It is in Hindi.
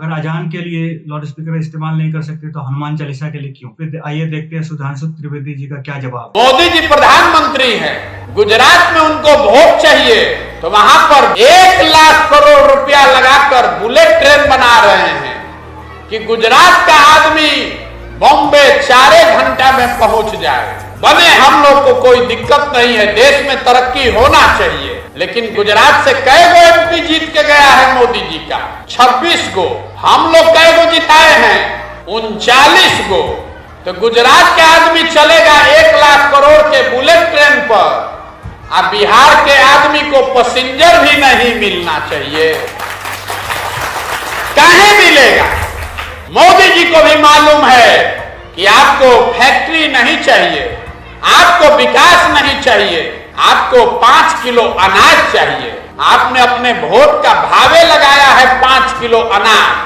अगर अजान के लिए लाउड स्पीकर इस्तेमाल नहीं कर सकते तो हनुमान चालीसा के लिए क्यों? फिर आइए देखते हैं सुधांशु त्रिवेदी जी का क्या जवाब। मोदी जी प्रधानमंत्री हैं, गुजरात में उनको वोट चाहिए तो वहां पर 1 लाख करोड़ रुपया लगाकर बुलेट ट्रेन बना रहे हैं कि गुजरात का आदमी बॉम्बे 4 घंटा में पहुंच जाए। बने, हम लोग को कोई दिक्कत नहीं है, देश में तरक्की होना चाहिए, लेकिन गुजरात से कई गो एमपी जीत के गया है मोदी जी का? 26 गो। हम लोग कई गो जिताए हैं? 39 गो। तो गुजरात के आदमी चलेगा 1 लाख करोड़ के बुलेट ट्रेन पर, अब बिहार के आदमी को पैसेंजर भी नहीं मिलना चाहिए। कहीं मिलेगा? मोदी जी को भी मालूम है कि आपको फैक्ट्री नहीं चाहिए, आपको विकास नहीं चाहिए, आपको 5 किलो अनाज चाहिए। आपने अपने वोट का भावे लगाया है 5 किलो अनाज।